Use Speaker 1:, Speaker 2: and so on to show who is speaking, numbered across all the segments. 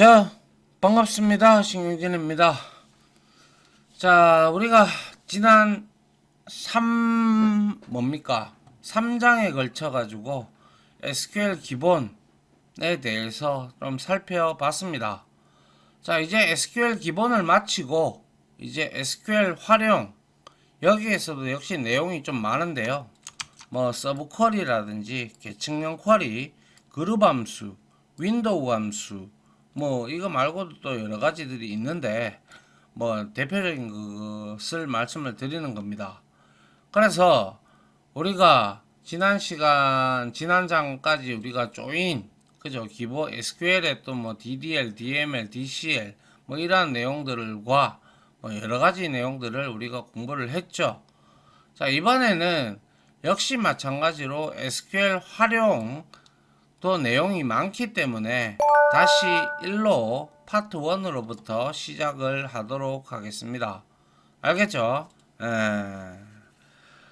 Speaker 1: 자, 반갑습니다. 신경진입니다. 자, 우리가 지난 3장에 걸쳐 가지고 SQL 기본에 대해서 좀 살펴봤습니다. 자, 이제 SQL 기본을 마치고 이제 SQL 활용, 여기에서도 역시 내용이 좀 많은데요. 뭐 서브 쿼리라든지 계층형 쿼리, 그룹 함수, 윈도우 함수, 뭐 이거 말고도 또 여러 가지들이 있는데 뭐 대표적인 것을 말씀을 드리는 겁니다. 그래서 우리가 지난 장까지 우리가 조인, 그죠? 기본 SQL에 또 뭐 DDL, DML, DCL 뭐 이러한 내용들과 뭐 여러 가지 내용들을 우리가 공부를 했죠. 자, 이번에는 역시 마찬가지로 SQL 활용도 내용이 많기 때문에 다시 1로 파트 1으로부터 시작을 하도록 하겠습니다. 알겠죠?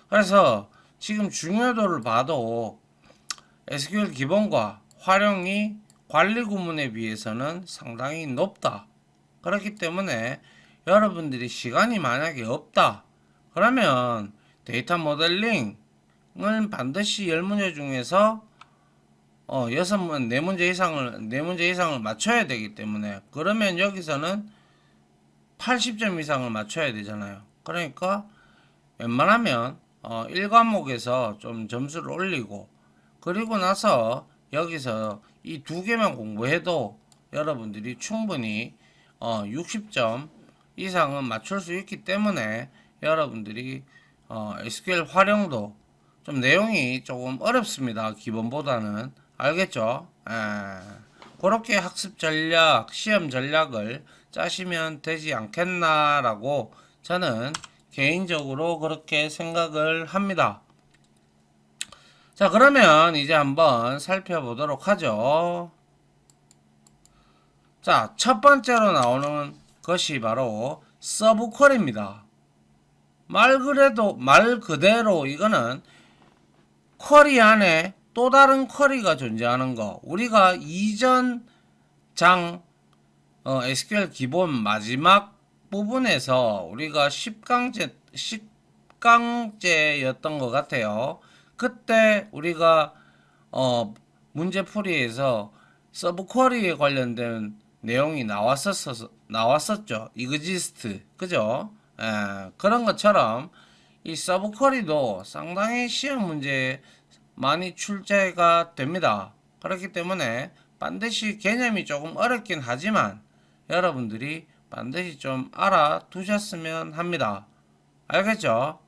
Speaker 1: 그래서 지금 중요도를 봐도 SQL 기본과 활용이 관리 구문에 비해서는 상당히 높다. 그렇기 때문에 여러분들이 시간이 만약에 없다. 그러면 데이터 모델링을 반드시 10문제 중에서 4문제 이상을 맞춰야 되기 때문에, 그러면 여기서는 80점 이상을 맞춰야 되잖아요. 그러니까 웬만하면 1과목에서 좀 점수를 올리고, 그리고 나서 여기서 이 두 개만 공부해도 여러분들이 충분히 60점 이상은 맞출 수 있기 때문에 여러분들이 SQL 활용도 좀 내용이 조금 어렵습니다. 기본보다는. 알겠죠? 그렇게 학습 전략, 시험 전략을 짜시면 되지 않겠나라고 저는 개인적으로 그렇게 생각을 합니다. 자, 그러면 이제 한번 살펴보도록 하죠. 자, 첫 번째로 나오는 것이 바로 서브 쿼리입니다. 말 그대로 이거는 쿼리 안에 또 다른 쿼리가 존재하는 거. 우리가 이전 장 SQL 기본 마지막 부분에서 우리가 10강제였던 것 같아요. 그때 우리가 문제 풀이에서 서브 쿼리에 관련된 내용이 나왔었죠. exist, 그죠? 그런 것처럼 이 서브 쿼리도 상당히 시험 문제에 많이 출제가 됩니다. 그렇기 때문에 반드시 개념이 조금 어렵긴 하지만 여러분들이 반드시 좀 알아두셨으면 합니다. 알겠죠?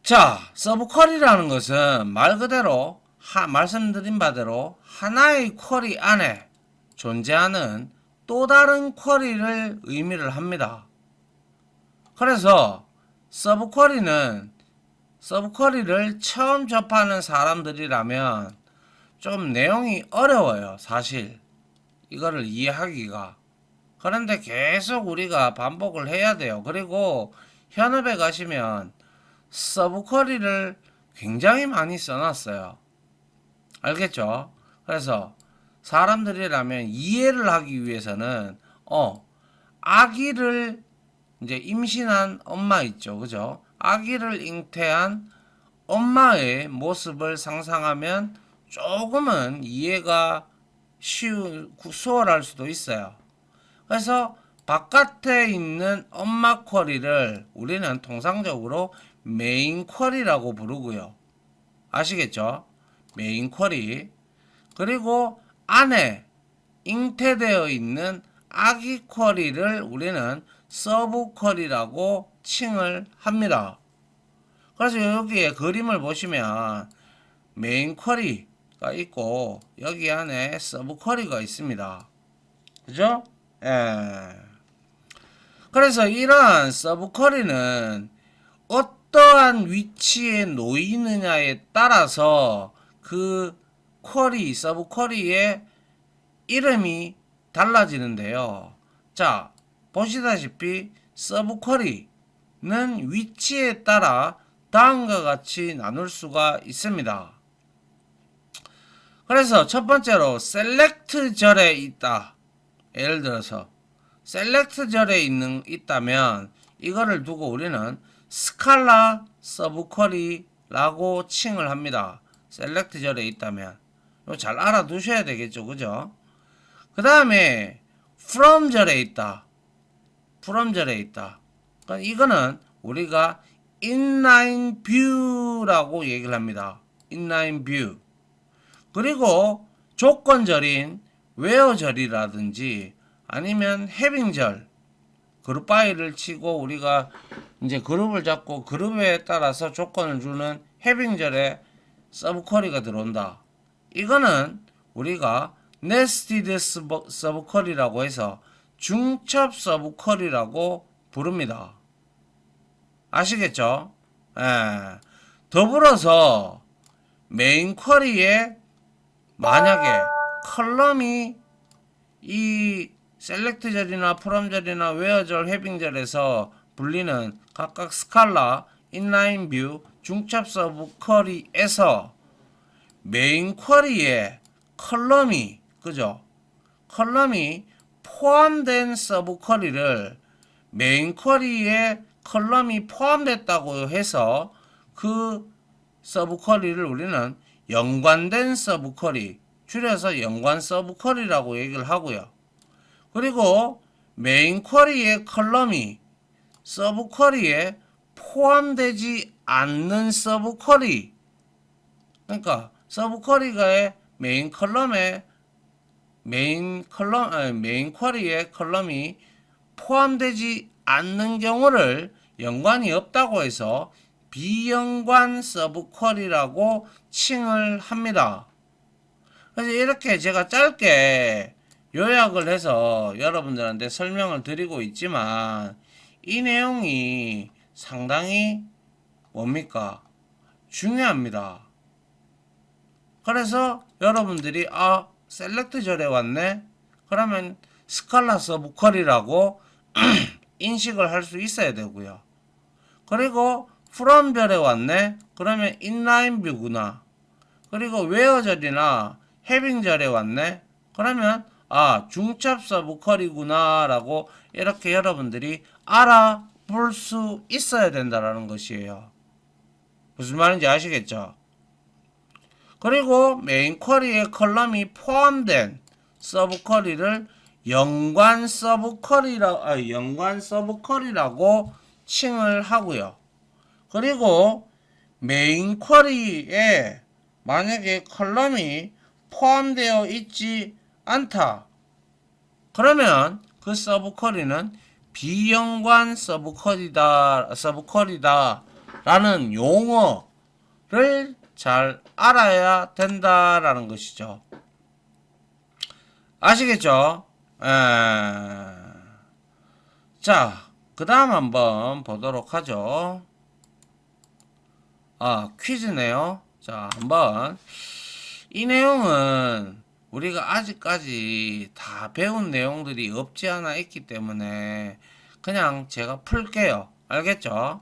Speaker 1: 자, 서브 쿼리라는 것은 말 그대로 말씀드린 바대로 하나의 쿼리 안에 존재하는 또 다른 쿼리를 의미를 합니다. 그래서 서브 쿼리를 처음 접하는 사람들이라면 좀 내용이 어려워요, 사실. 이거를 이해하기가. 그런데 계속 우리가 반복을 해야 돼요. 그리고 현업에 가시면 서브 쿼리를 굉장히 많이 써놨어요. 알겠죠? 그래서 사람들이라면 이해를 하기 위해서는 아기를 이제 임신한 엄마 있죠, 그죠? 아기를 잉태한 엄마의 모습을 상상하면 조금은 이해가 수월할 수도 있어요. 그래서 바깥에 있는 엄마 쿼리를 우리는 통상적으로 메인 쿼리라고 부르고요. 아시겠죠? 메인 쿼리. 그리고 안에 잉태되어 있는 아기 쿼리를 우리는 서브 쿼리라고 칭을 합니다. 그래서 여기에 그림을 보시면 메인 쿼리가 있고 여기 안에 서브 쿼리가 있습니다. 그죠? 그래서 이러한 서브 쿼리는 어떠한 위치에 놓이느냐에 따라서 그 서브 쿼리의 이름이 달라지는데요. 자, 보시다시피 서브 쿼리는 위치에 따라 다음과 같이 나눌 수가 있습니다. 그래서 첫 번째로 select 절에 있다. 예를 들어서 select 절에 있다면 이거를 두고 우리는 스칼라 서브 쿼리라고 칭을 합니다. select 절에 있다면 이거 잘 알아두셔야 되겠죠, 그죠? 그 다음에 from 절에 있다. from 절에 있다. 그러니까 이거는 우리가 inline view라고 얘기를 합니다. inline view. 그리고 조건절인 where절이라든지 아니면 having절, 그룹 바이를 치고 우리가 이제 그룹을 잡고 그룹에 따라서 조건을 주는 having절에 서브 쿼리가 들어온다. 이거는 우리가 nested 서브 쿼리라고 해서 중첩 서브 쿼리라고 부릅니다. 아시겠죠? 예. 더불어서 메인 쿼리에 만약에 컬럼이 이 셀렉트절이나 프롬절이나 웨어절, 해빙절에서 불리는 각각 스칼라, 인라인 뷰, 중첩 서브 쿼리에서 메인 쿼리에 컬럼이, 그죠? 컬럼이 포함된 서브 쿼리를 메인 쿼리에 컬럼이 포함됐다고 해서 그 서브 쿼리를 우리는 연관된 서브 쿼리, 줄여서 연관 서브 쿼리라고 얘기를 하고요. 그리고 메인 쿼리의 컬럼이 서브 쿼리에 포함되지 않는 서브 쿼리, 그러니까 서브 쿼리가의 메인 컬럼에 메인 쿼리의 컬럼이 포함되지 않는 경우를 연관이 없다고 해서 비연관 서브 쿼리라고 칭을 합니다. 그래서 이렇게 제가 짧게 요약을 해서 여러분들한테 설명을 드리고 있지만 이 내용이 상당히 뭡니까? 중요합니다. 그래서 여러분들이 셀렉트 절에 왔네? 그러면 스칼라 서브 쿼리라고 인식을 할 수 있어야 되고요. 그리고 from 절에 왔네? 그러면 inline view구나. 그리고 where 절이나 having 절에 왔네? 그러면 중첩 서브 쿼리구나 라고 이렇게 여러분들이 알아볼 수 있어야 된다라는 것이에요. 무슨 말인지 아시겠죠? 그리고 메인 쿼리에 컬럼이 포함된 서브 쿼리를 연관 서브 쿼리라고 칭을 하고요. 그리고 메인 쿼리에 만약에 컬럼이 포함되어 있지 않다. 그러면 그 서브 쿼리는 비연관 서브 쿼리다 라는 용어를 잘 알아야 된다라는 것이죠. 아시겠죠? 자, 그 다음 한번 보도록 하죠. 퀴즈네요. 자, 한번. 이 내용은 우리가 아직까지 다 배운 내용들이 없지 않아 있기 때문에 그냥 제가 풀게요. 알겠죠?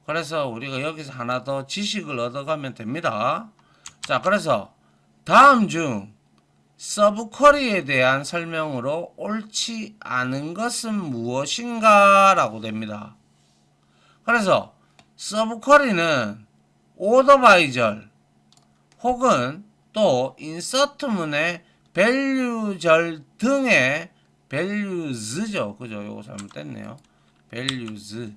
Speaker 1: 그래서 우리가 여기서 하나 더 지식을 얻어가면 됩니다. 자, 그래서 다음 중 서브 쿼리에 대한 설명으로 옳지 않은 것은 무엇인가 라고 됩니다. 그래서 서브 쿼리는 오더 바이 절 혹은 또 인서트문의 밸류절 등의 밸류즈죠. 그죠? 요거 잘못됐네요. 밸류즈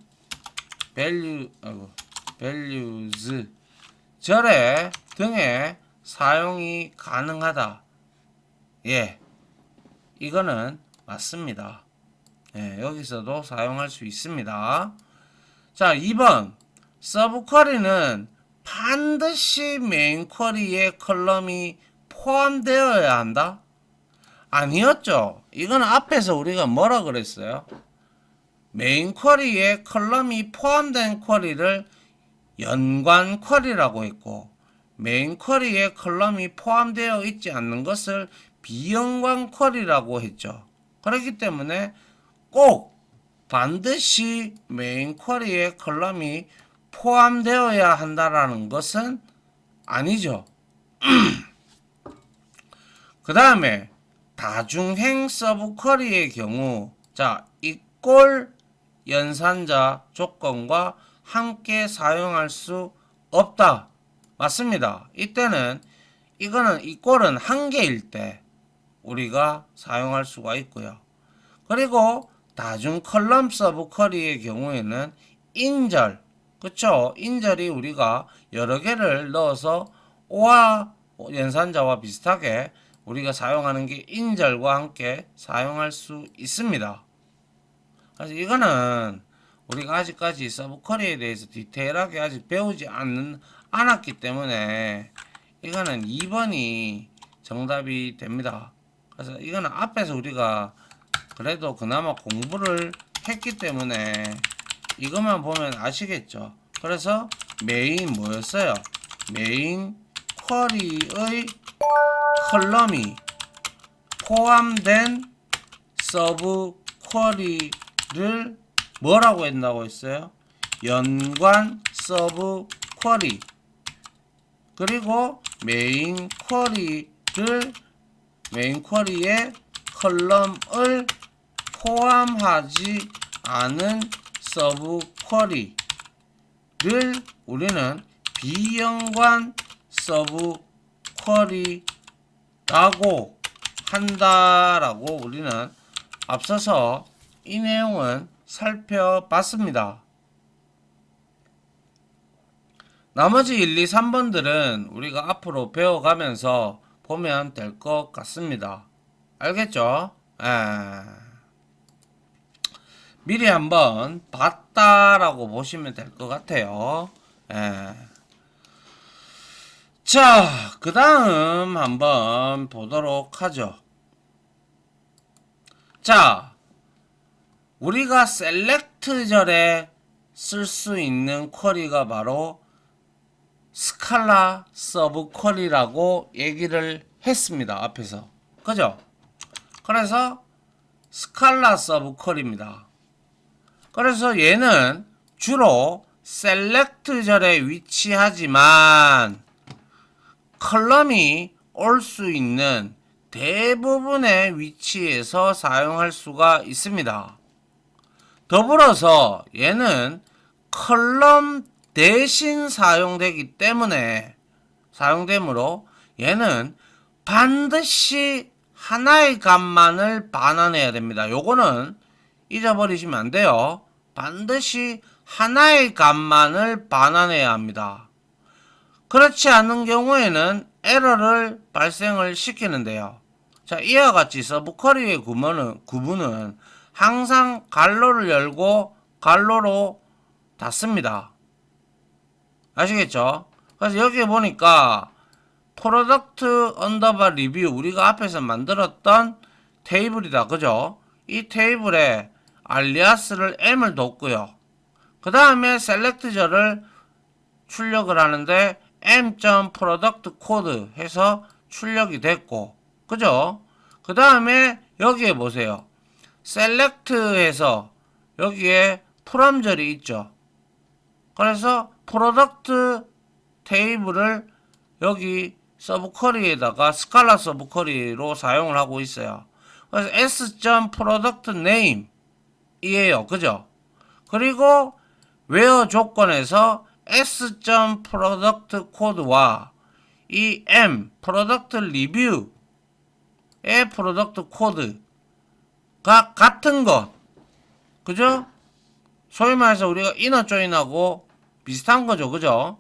Speaker 1: 절에 등의 사용이 가능하다. 예, 이거는 맞습니다. 예, 여기서도 사용할 수 있습니다. 자, 2번 서브 쿼리는 반드시 메인 쿼리에 컬럼이 포함되어야 한다? 아니었죠. 이건 앞에서 우리가 뭐라 그랬어요? 메인 쿼리에 컬럼이 포함된 쿼리를 연관 쿼리라고 했고 메인 쿼리에 컬럼이 포함되어 있지 않는 것을 비연관 쿼리라고 했죠. 그렇기 때문에 꼭 반드시 메인 쿼리에 컬럼이 포함되어야 한다라는 것은 아니죠. 그 다음에 다중행 서브 쿼리의 경우 자 이꼴 연산자 조건과 함께 사용할 수 없다. 맞습니다. 이때는 이거는 이꼴은 한 개일 때 우리가 사용할 수가 있고요. 그리고 다중 컬럼 서브 쿼리의 경우에는 인절, 그쵸? 인절이 우리가 여러 개를 넣어서 오화 연산자와 비슷하게 우리가 사용하는 게 인절과 함께 사용할 수 있습니다. 그래서 이거는 우리가 아직까지 서브 쿼리에 대해서 디테일하게 아직 배우지 않았기 때문에 이거는 2번이 정답이 됩니다. 그래서 이거는 앞에서 우리가 그래도 그나마 공부를 했기 때문에 이것만 보면 아시겠죠. 그래서 메인 뭐였어요? 메인 쿼리의 컬럼이 포함된 서브 쿼리를 뭐라고 했다고 했어요? 연관 서브 쿼리. 그리고 메인 쿼리의 컬럼을 포함하지 않은 서브 쿼리를 우리는 비연관 서브 쿼리라고 한다라고 우리는 앞서서 이 내용은 살펴봤습니다. 나머지 1, 2, 3번들은 우리가 앞으로 배워가면서 보면 될 것 같습니다. 알겠죠? 미리 한번 봤다라고 보시면 될 것 같아요. 자, 그 다음 한번 보도록 하죠. 자, 우리가 셀렉트절에 쓸 수 있는 쿼리가 바로 스칼라 서브 쿼리라고 얘기를 했습니다. 앞에서. 그죠? 그래서 스칼라 서브 쿼리입니다. 그래서 얘는 주로 셀렉트절에 위치하지만 컬럼이 올 수 있는 대부분의 위치에서 사용할 수가 있습니다. 더불어서 얘는 컬럼 대신 사용되므로 얘는 반드시 하나의 값만을 반환해야 됩니다. 요거는 잊어버리시면 안 돼요. 반드시 하나의 값만을 반환해야 합니다. 그렇지 않은 경우에는 에러를 발생을 시키는데요. 자, 이와 같이 서브 쿼리의 구분은 항상 괄호를 열고 괄호로 닫습니다. 아시겠죠? 그래서 여기 보니까 프로덕트 언더바 리뷰 우리가 앞에서 만들었던 테이블이다. 그죠? 이 테이블에 알리아스를 M을 뒀고요. 그 다음에 셀렉트절을 출력을 하는데 m.product_code 해서 출력이 됐고, 그죠? 그 다음에 여기에 보세요. select해서 여기에 프롬절이 있죠. 그래서 프로덕트 테이블을 여기 서브 쿼리에다가 스칼라 서브 쿼리로 사용을 하고 있어요. 그래서 s.productName 이에요. 그죠? 그리고 where 조건에서 s.productcode와 이 m product review의 product code가 같은 것. 그죠? 소위 말해서 우리가 inner join하고 비슷한 거죠. 그죠?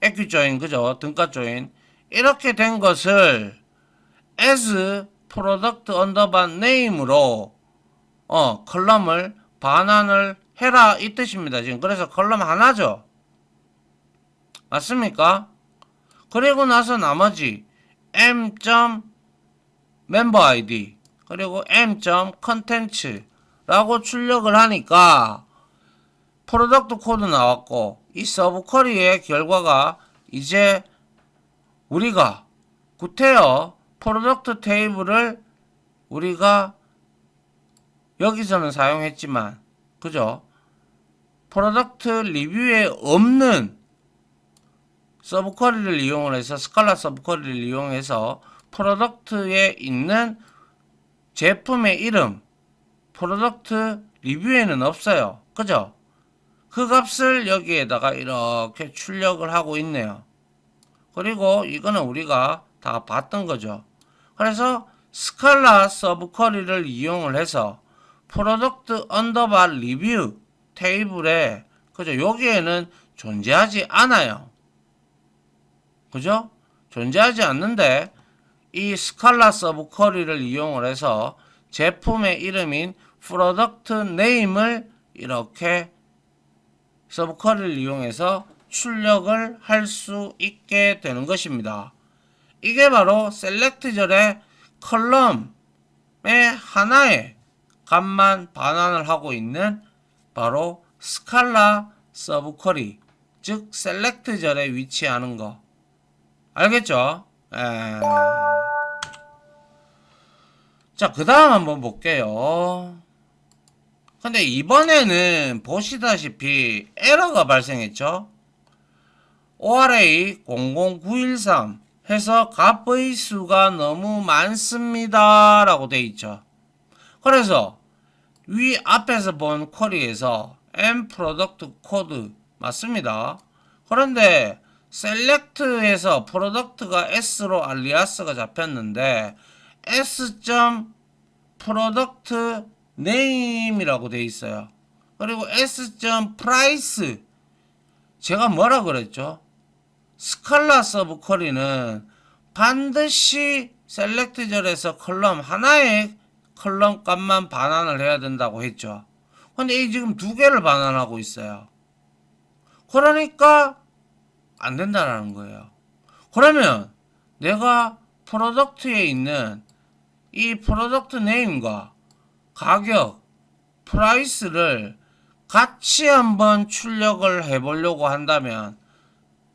Speaker 1: equi join, 그죠? 등가 join. 이렇게 된 것을 as product underbar name으로 컬럼을 반환을 해라 이 뜻입니다. 지금 그래서 컬럼 하나죠. 맞습니까? 그리고 나서 나머지 m.memberid 그리고 m.contents 라고 출력을 하니까 프로덕트 코드 나왔고 이 서브 쿼리의 결과가 이제 우리가 구태여 프로덕트 테이블을 우리가 여기서는 사용했지만 그죠? 프로덕트 리뷰에 없는 서브 쿼리를 이용을 해서 스칼라 서브 쿼리를 이용해서 프로덕트에 있는 제품의 이름, 프로덕트 리뷰에는 없어요. 그죠? 그 값을 여기에다가 이렇게 출력을 하고 있네요. 그리고 이거는 우리가 다 봤던 거죠. 그래서 스칼라 서브쿼리를 이용을 해서 프로덕트 언더바 리뷰 테이블에 그죠? 여기에는 존재하지 않아요. 그죠? 존재하지 않는데 이 스칼라 서브쿼리를 이용을 해서 제품의 이름인 프로덕트 네임을 이렇게 서브쿼리를 이용해서 출력을 할 수 있게 되는 것입니다. 이게 바로 셀렉트절의 컬럼의 하나의 값만 반환을 하고 있는 바로 스칼라 서브쿼리, 즉 셀렉트절에 위치하는 거. 알겠죠? 자, 그 다음 한번 볼게요. 근데 이번에는 보시다시피 에러가 발생했죠. ORA 00913 해서 값의 수가 너무 많습니다 라고 되어 있죠. 그래서 위 앞에서 본 쿼리에서 M 프로덕트 코드 맞습니다. 그런데 셀렉트에서 프로덕트가 S로 알리아스가 잡혔는데 S. 프로덕트 네임이라고 되어 있어요. 그리고 S. price, 제가 뭐라 그랬죠? 스칼라 서브쿼리는 반드시 셀렉트절에서 컬럼 하나의 컬럼 값만 반환을 해야 된다고 했죠. 근데 이 지금 두 개를 반환하고 있어요. 그러니까 안 된다라는 거예요. 그러면 내가 프로덕트에 있는 이 프로덕트 네임과 가격, 프라이스를 같이 한번 출력을 해보려고 한다면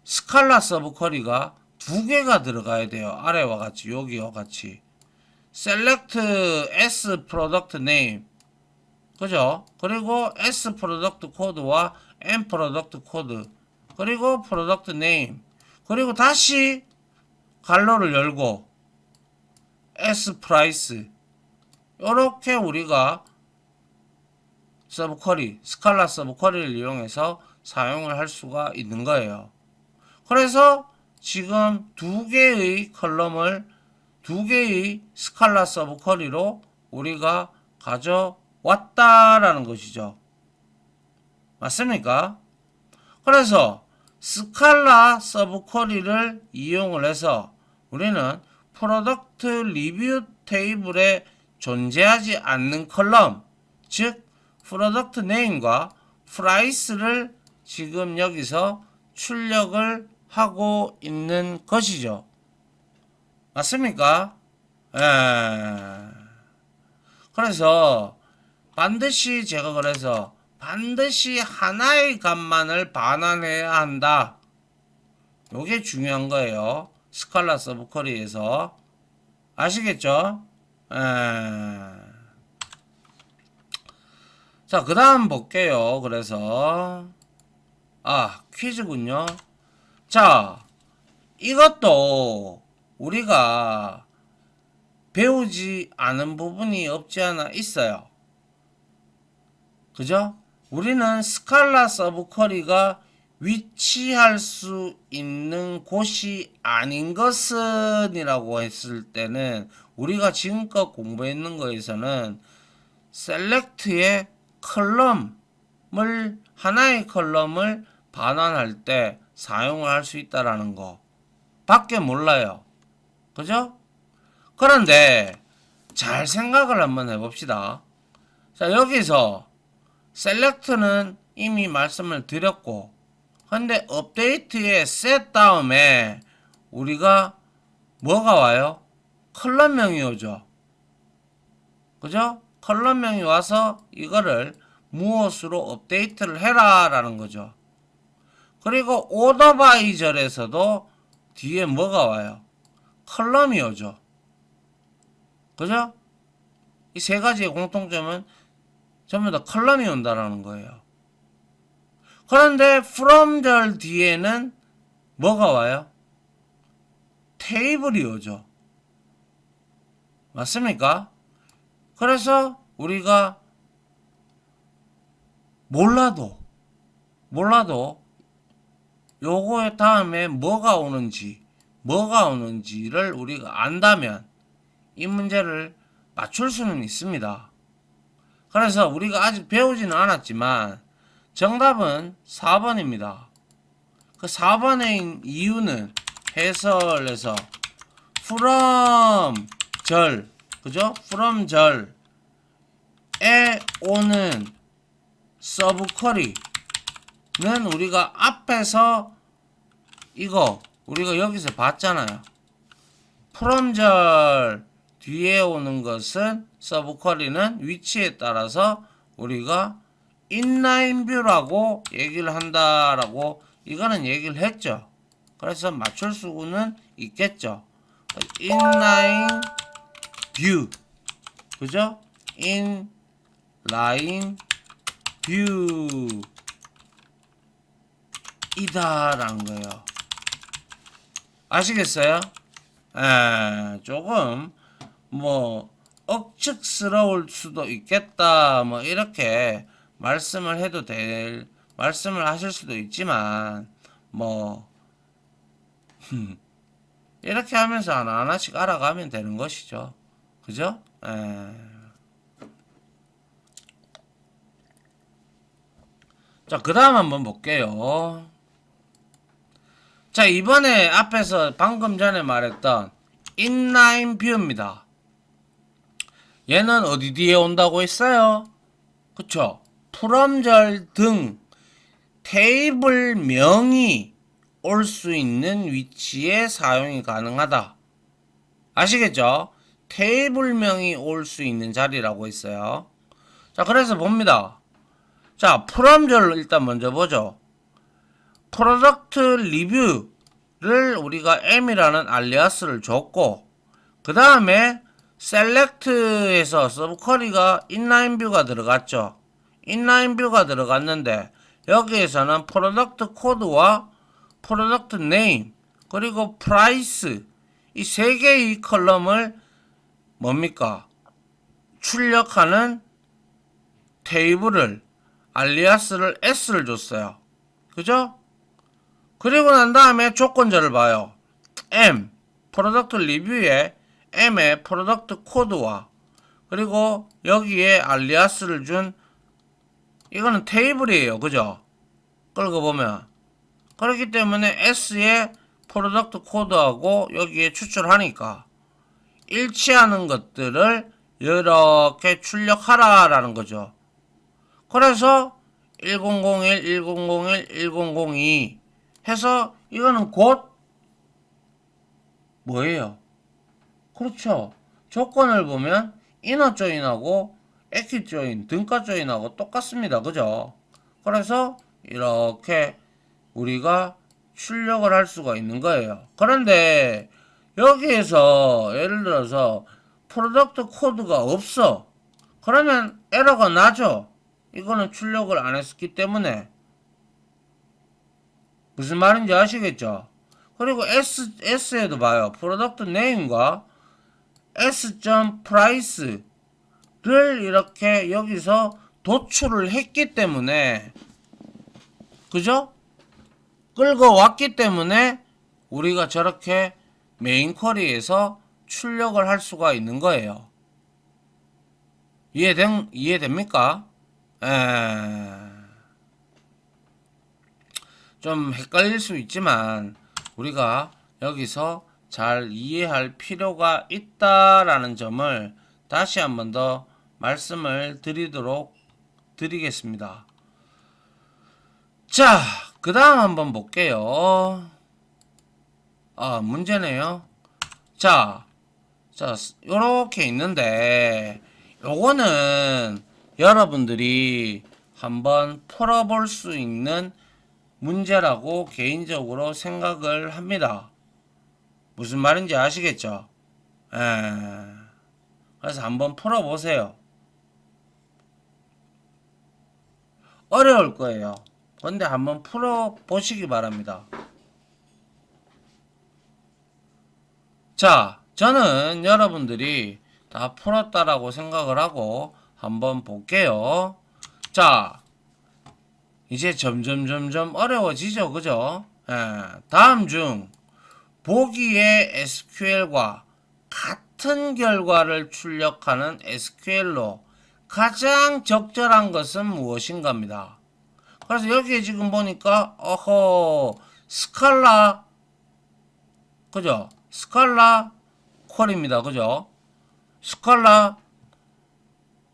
Speaker 1: 스칼라 서브쿼리가 두 개가 들어가야 돼요. 아래와 같이, 여기와 같이. select s product name, 그죠? 그리고 s product code와 m product code, 그리고 product name, 그리고 다시 갈로를 열고 s price. 이렇게 우리가 서브쿼리, 스칼라 서브쿼리를 이용해서 사용을 할 수가 있는 거예요. 그래서 지금 두 개의 컬럼을 두 개의 스칼라 서브쿼리로 우리가 가져왔다라는 것이죠. 맞습니까? 그래서 스칼라 서브쿼리를 이용을 해서 우리는 프로덕트 리뷰 테이블에 존재하지 않는 컬럼, 즉 프로덕트 네임과 프라이스를 지금 여기서 출력을 하고 있는 것이죠. 맞습니까? 그래서 반드시 제가 그래서 반드시 하나의 값만을 반환해야 한다. 요게 중요한 거예요. 스칼라 서브쿼리에서. 아시겠죠? 자, 그 다음 볼게요. 그래서 퀴즈군요. 자, 이것도 우리가 배우지 않은 부분이 없지 않아 있어요. 그죠? 우리는 스칼라 서브쿼리가 위치할 수 있는 곳이 아닌 것은 이라고 했을 때는 우리가 지금껏 공부했는 거에서는 셀렉트의 컬럼을 하나의 컬럼을 반환할 때 사용을 할 수 있다라는 거 밖에 몰라요. 그죠? 그런데 잘 생각을 한번 해봅시다. 자, 여기서 셀렉트는 이미 말씀을 드렸고, 근데 업데이트에 셋 다음에 우리가 뭐가 와요? 컬럼명이 오죠. 그죠? 컬럼명이 와서 이거를 무엇으로 업데이트를 해라 라는 거죠. 그리고 오더 바이 절에서도 뒤에 뭐가 와요? 컬럼이 오죠. 그죠? 이 세 가지의 공통점은 전부 다 컬럼이 온다라는 거예요. 그런데 from 절 뒤에는 뭐가 와요? 테이블이 오죠. 맞습니까? 그래서 우리가 몰라도 요거의 다음에 뭐가 오는지를 우리가 안다면 이 문제를 맞출 수는 있습니다. 그래서 우리가 아직 배우지는 않았지만 정답은 4번입니다. 그 4번의 이유는 해설에서 from 그죠? from 에 오는 서브쿼리는 우리가 앞에서 이거 우리가 여기서 봤잖아요. from 뒤에 오는 것은 서브쿼리는 위치에 따라서 우리가 inline view라고 얘기를 한다라고 이거는 얘기를 했죠. 그래서 맞출 수는 있겠죠. inline view 그죠? inline view 이다라는 거예요. 아시겠어요? 조금 뭐 억측스러울 수도 있겠다 뭐 이렇게 말씀을 하실 수도 있지만 뭐 이렇게 하면서 하나하나씩 알아가면 되는 것이죠. 그죠? 자, 그 다음 한번 볼게요. 자, 이번에 앞에서 방금 전에 말했던 inline view입니다. 얘는 어디 뒤에 온다고 했어요? 그쵸? 풀엄절 등 테이블명이 올 수 있는 위치에 사용이 가능하다. 아시겠죠? 테이블명이 올 수 있는 자리라고 했어요. 자, 그래서 봅니다. 자, 풀엄절로 일단 먼저 보죠. 프로덕트 리뷰를 우리가 M이라는 알리아스를 줬고 그 다음에 셀렉트에서 서브쿼리가 인라인뷰가 들어갔죠. 인라인뷰가 들어갔는데 여기에서는 프로덕트 코드와 프로덕트 네임 그리고 프라이스 이 세 개의 컬럼을 뭡니까? 출력하는 테이블을 알리아스를 S를 줬어요. 그죠? 그리고 난 다음에 조건절을 봐요. M 프로덕트 리뷰에 M의 프로덕트 코드와 그리고 여기에 알리아스를 준 이거는 테이블이에요. 그죠? 끌어보면 그렇기 때문에 S의 프로덕트 코드하고 여기에 추출하니까 일치하는 것들을 이렇게 출력하라라는 거죠. 그래서 1001, 1001, 1002 해서 이거는 곧 뭐예요? 그렇죠. 조건을 보면 이너 조인하고 엑킷 조인, 등가 조인하고 똑같습니다. 그죠? 그래서 이렇게 우리가 출력을 할 수가 있는 거예요. 그런데 여기에서 예를 들어서 프로덕트 코드가 없어. 그러면 에러가 나죠. 이거는 출력을 안 했기 때문에. 무슨 말인지 아시겠죠? 그리고 S에도 봐요. 프로덕트 네임과 S.price를 이렇게 여기서 도출을 했기 때문에 그죠? 끌고 왔기 때문에 우리가 저렇게 메인 쿼리에서 출력을 할 수가 있는 거예요. 이해됩니까? 좀 헷갈릴 수 있지만 우리가 여기서 잘 이해할 필요가 있다라는 점을 다시 한 번 더 말씀을 드리겠습니다. 자, 그 다음 한번 볼게요. 문제네요. 자, 요렇게 있는데 요거는 여러분들이 한번 풀어볼 수 있는 문제라고 개인적으로 생각을 합니다. 무슨 말인지 아시겠죠? 그래서 한번 풀어보세요. 어려울 거예요. 근데 한번 풀어보시기 바랍니다. 자, 저는 여러분들이 다 풀었다라고 생각을 하고 한번 볼게요. 자, 이제 점점 어려워지죠. 그죠? 예, 다음 중 보기의 SQL과 같은 결과를 출력하는 SQL로 가장 적절한 것은 무엇인가입니다. 그래서 여기에 지금 보니까 스칼라, 그죠? 스칼라 쿼리입니다. 그죠? 스칼라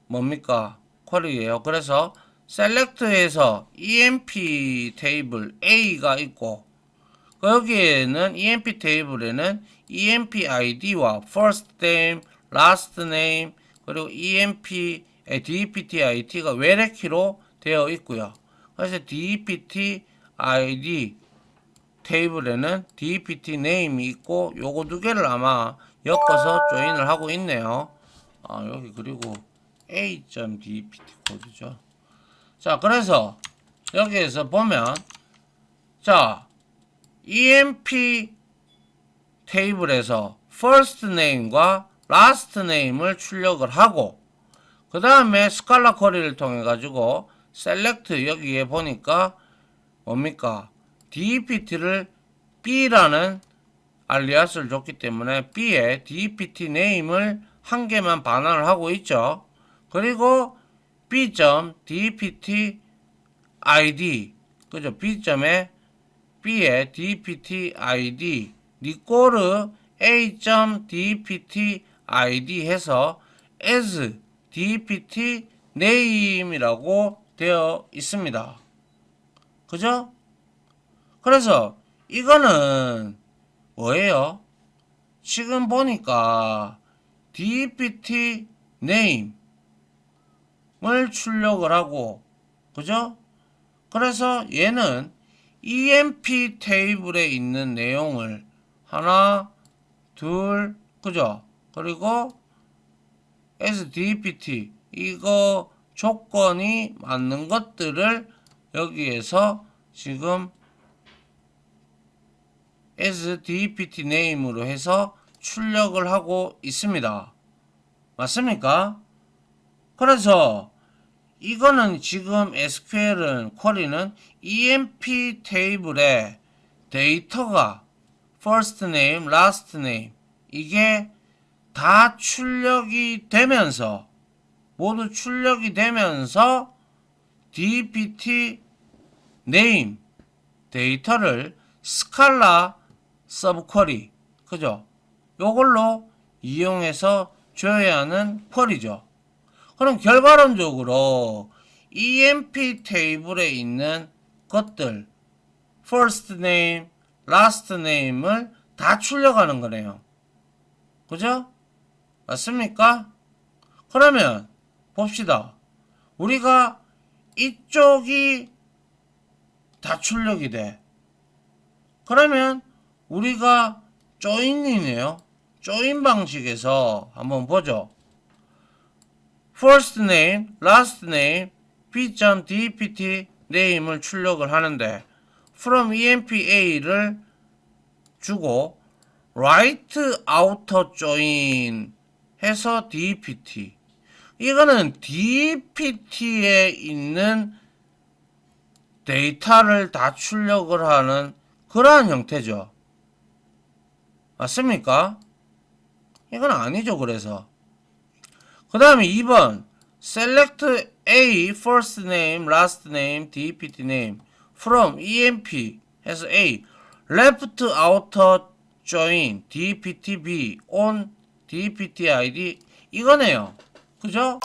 Speaker 1: 뭡니까? 쿼리예요. 그래서 select에서 emp 테이블 A가 있고, 여기에는 emp 테이블에는 emp id와 first name, last name, 그리고 dptid가 외래키로 되어 있고요. 그래서 dpt id 테이블에는 dpt name이 있고, 요거 두 개를 아마 엮어서 조인을 하고 있네요. 여기 그리고 a.dpt 코드죠. 자, 그래서 여기에서 보면, 자, emp 테이블에서 first name과 last name을 출력을 하고, 그 다음에 스칼라 쿼리를 통해 가지고 select, 여기에 보니까 뭡니까? dpt를 b라는 알리아스를 줬기 때문에 b에 dpt name을 한 개만 반환을 하고 있죠. 그리고 b.dpt id, 그죠? b에 b의 dpt id 리꼬르 a.dpt id 해서 as dpt name이라고 되어 있습니다. 그죠? 그래서 이거는 뭐예요? 지금 보니까 dpt name을 출력을 하고, 그죠? 그래서 얘는 emp 테이블에 있는 내용을 하나, 둘, 그죠? 그리고 as dpt, 이거 조건이 맞는 것들을 여기에서 지금 as dpt name으로 해서 출력을 하고 있습니다. 맞습니까? 그래서 이거는 지금 SQL은 쿼리는 emp 테이블에 데이터가 first name, last name 이게 다 출력이 되면서, 모두 출력이 되면서 dpt name 데이터를 스칼라 서브 쿼리, 그죠? 요걸로 이용해서 줘야 하는 쿼리죠. 그럼 결과론적으로 emp 테이블에 있는 것들 first name, last name을 다 출력하는 거네요. 그죠? 맞습니까? 그러면 봅시다. 우리가 이쪽이 다 출력이 돼. 그러면 우리가 조인이네요. 조인 방식에서 한번 보죠. first name, last name, b.dpt name을 출력을 하는데 from emp-a를 주고 right outer join 해서 dpt, 이거는 dpt에 있는 데이터를 다 출력을 하는 그러한 형태죠. 맞습니까? 이건 아니죠. 그래서 그 다음에 2번 select A first name, last name, dpt name from emp 해서 A left outer join dpt B on dpt id 이거네요. 그죠?